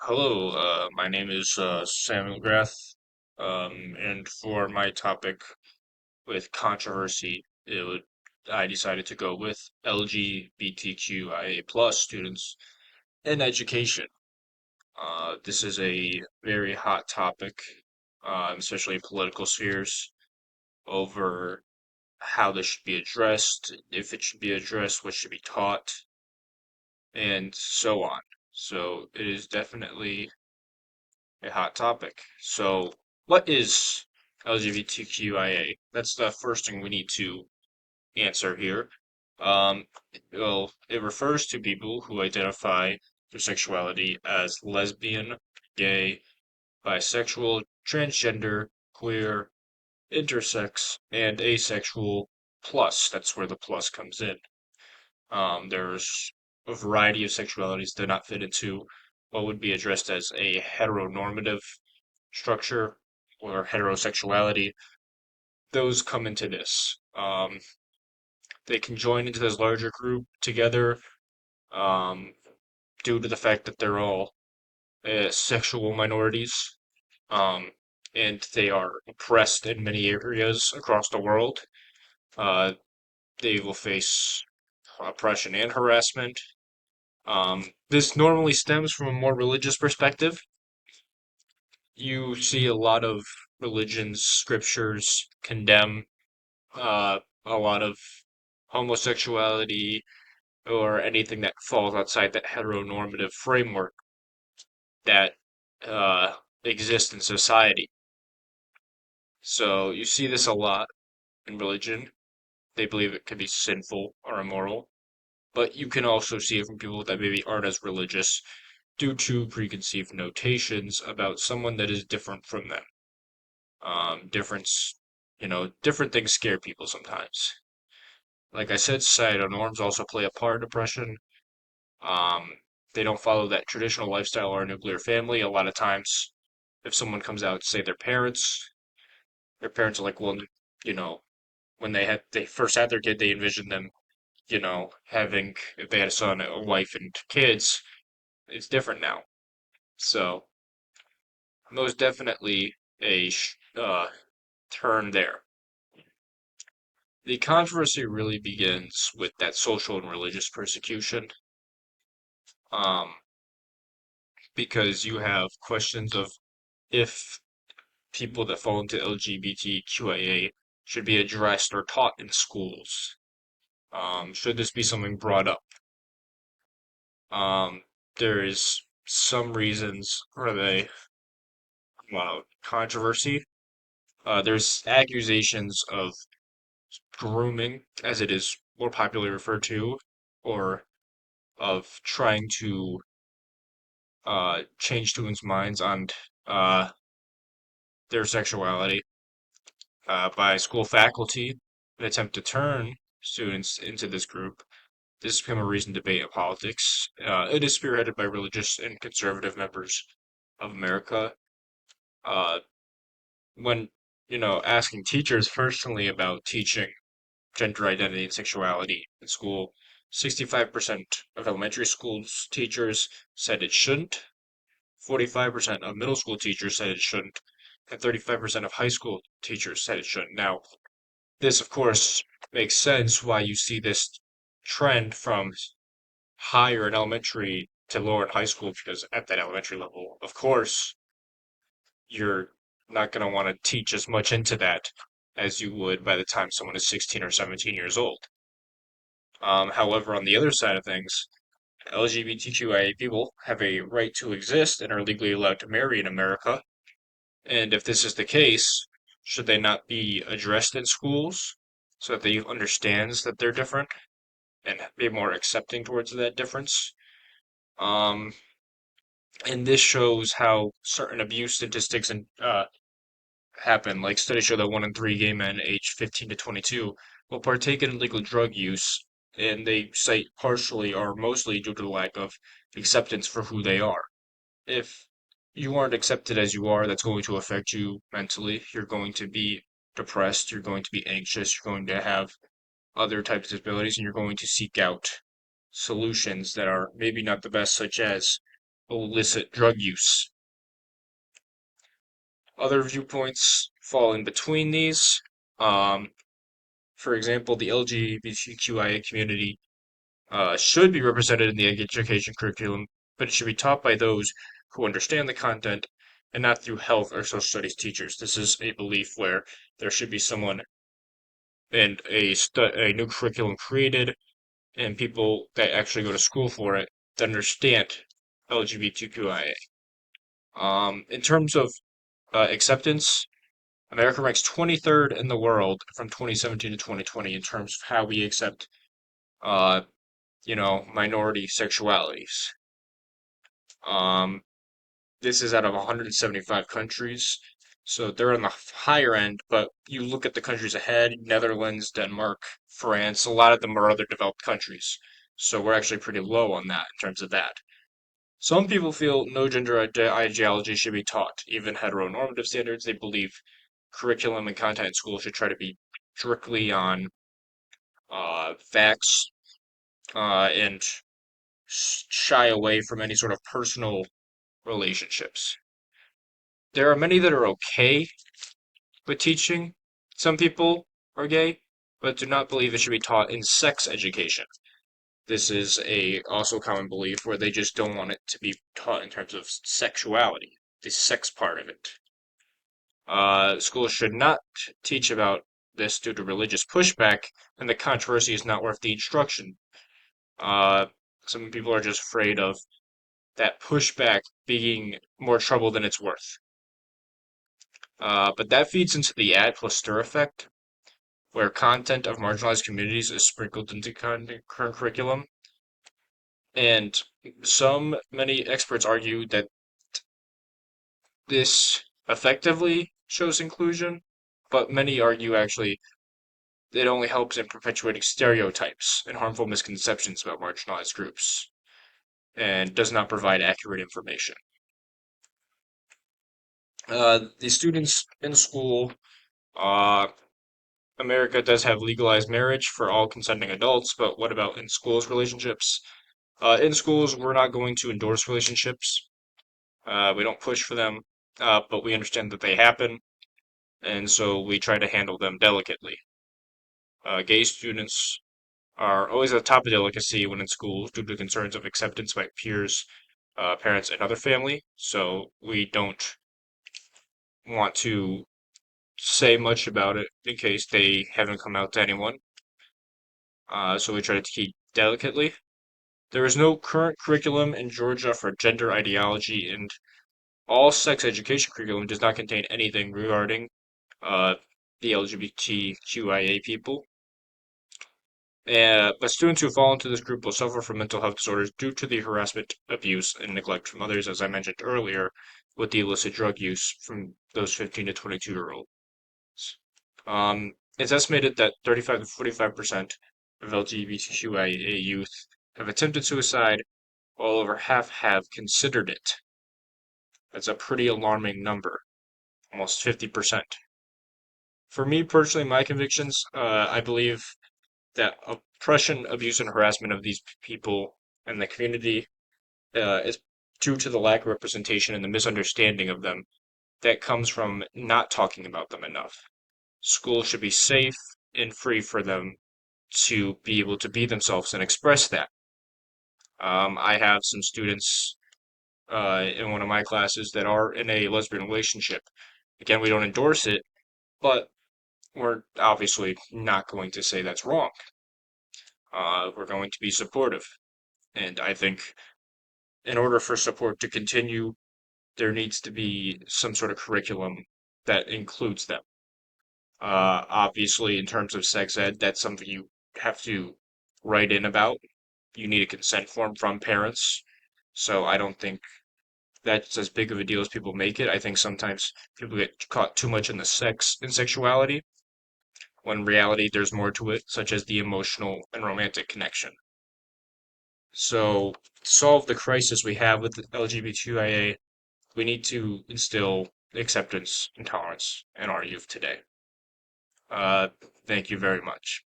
Hello, my name is Samuel Grath, and for my topic with controversy, I decided to go with LGBTQIA plus students in education. This is a very hot topic, especially in political spheres, over how this should be addressed, if it should be addressed, what should be taught, and so on. So it is definitely a hot topic. So, what is LGBTQIA? That's the first thing we need to answer here. Um, well, it refers to people who identify their sexuality as lesbian, gay, bisexual, transgender, queer, intersex, and asexual, plus. That's where the plus comes in. There's a variety of sexualities that not fit into what would be addressed as a heteronormative structure or heterosexuality. Those come into this. They can join into this larger group together um, due to the fact that they're all sexual minorities, um, and they are oppressed in many areas across the world. Uh, they will face oppression and harassment. This normally stems from a more religious perspective. You see a lot of religions, scriptures condemn a lot of homosexuality or anything that falls outside that heteronormative framework that uh, exists in society. So you see this a lot in religion. They believe it could be sinful or immoral, but you can also see it from people that maybe aren't as religious due to preconceived notations about someone that is different from them. Difference, different things scare people sometimes. Like I said, societal norms also play a part in depression. Um, they don't follow that traditional lifestyle or nuclear family. A lot of times, if someone comes out to say their parents are like, well, you know, when they first had their kid, they envisioned them, having if they had a son, a wife, and kids. It's different now. So, most definitely a turn there. The controversy really begins with that social and religious persecution. Um, because you have questions of if people that fall into LGBTQIA should be addressed or taught in schools. Should this be something brought up? Um, there is some reasons for the controversy. There's accusations of grooming, as it is more popularly referred to, or of trying to change students' minds on uh, their sexuality by school faculty that attempt to turn students into this group. This has become a recent debate in politics. It is spearheaded by religious and conservative members of America. Uh, when, asking teachers personally about teaching gender identity and sexuality in school, 65% of elementary school teachers said it shouldn't, 45% of middle school teachers said it shouldn't, and 35% of high school teachers said it shouldn't. Now, this, of course, makes sense why you see this trend from higher in elementary to lower in high school, because at that elementary level, of course, you're not going to want to teach as much into that as you would by the time someone is 16 or 17 years old. However, on the other side of things, LGBTQIA people have a right to exist and are legally allowed to marry in America. And if this is the case, should they not be addressed in schools so that they understands that they're different and be more accepting towards that difference? Um, and this shows how certain abuse statistics and happen. Like studies show that 1 in 3 gay men aged 15 to 22 will partake in illegal drug use, and they cite partially or mostly due to the lack of acceptance for who they are. If you aren't accepted as you are, that's going to affect you mentally. You're going to be depressed, you're going to be anxious, you're going to have other types of disabilities, and you're going to seek out solutions that are maybe not the best, such as illicit drug use. Other viewpoints fall in between these. Um, for example, the LGBTQIA community should be represented in the education curriculum, but it should be taught by those who understand the content and not through health or social studies teachers. This is a belief where there should be someone and a new curriculum created and people that actually go to school for it that understand LGBTQIA. In terms of acceptance, America ranks 23rd in the world from 2017 to 2020 in terms of how we accept, uh, minority sexualities. Um, this is out of 175 countries, so they're on the higher end. But you look at the countries ahead: Netherlands, Denmark, France. A lot of them are other developed countries, so we're actually pretty low on that in terms of that. Some people feel no gender ideology should be taught, even heteronormative standards. They believe curriculum and content in school should try to be strictly on facts and shy away from any sort of personal relationships. There are many that are okay with teaching. Some people are gay, but do not believe it should be taught in sex education. This is a also common belief where they just don't want it to be taught in terms of sexuality, the sex part of it. Schools should not teach about this due to religious pushback, and the controversy is not worth the instruction. Uh, some people are just afraid of that pushback being more trouble than it's worth. But that feeds into the ad plus stir effect, where content of marginalized communities is sprinkled into current curriculum. And many experts argue that this effectively shows inclusion, but many argue actually it only helps in perpetuating stereotypes and harmful misconceptions about marginalized groups, and does not provide accurate information. The students in school, uh, America does have legalized marriage for all consenting adults, but what about in schools relationships? In schools, we're not going to endorse relationships. We don't push for them, but we understand that they happen, and so we try to handle them delicately. Gay students are always at the top of delicacy when in school due to concerns of acceptance by peers, parents, and other family. So we don't want to say much about it in case they haven't come out to anyone. So we try to keep delicately. There is no current curriculum in Georgia for gender ideology, and all sex education curriculum does not contain anything regarding uh, the LGBTQIA people. But students who fall into this group will suffer from mental health disorders due to the harassment, abuse, and neglect from others, as I mentioned earlier, with the illicit drug use from those 15 to 22-year-olds. It's estimated that 35 to 45% of LGBTQIA youth have attempted suicide, while over half have considered it. That's a pretty alarming number, almost 50%. For me personally, my convictions, I believe that oppression, abuse, and harassment of these people and the community is due to the lack of representation and the misunderstanding of them that comes from not talking about them enough. Schools should be safe and free for them to be able to be themselves and express that. I have some students in one of my classes that are in a lesbian relationship. Again, we don't endorse it, but we're obviously not going to say that's wrong. We're going to be supportive. And I think in order for support to continue, there needs to be some sort of curriculum that includes them. Obviously, in terms of sex ed, that's something you have to write in about. You need a consent form from parents. So I don't think that's as big of a deal as people make it. I think sometimes people get caught too much in the sex and sexuality, when in reality there's more to it, such as the emotional and romantic connection. So, to solve the crisis we have with the LGBTQIA, we need to instill acceptance and tolerance in our youth today. Uh, thank you very much.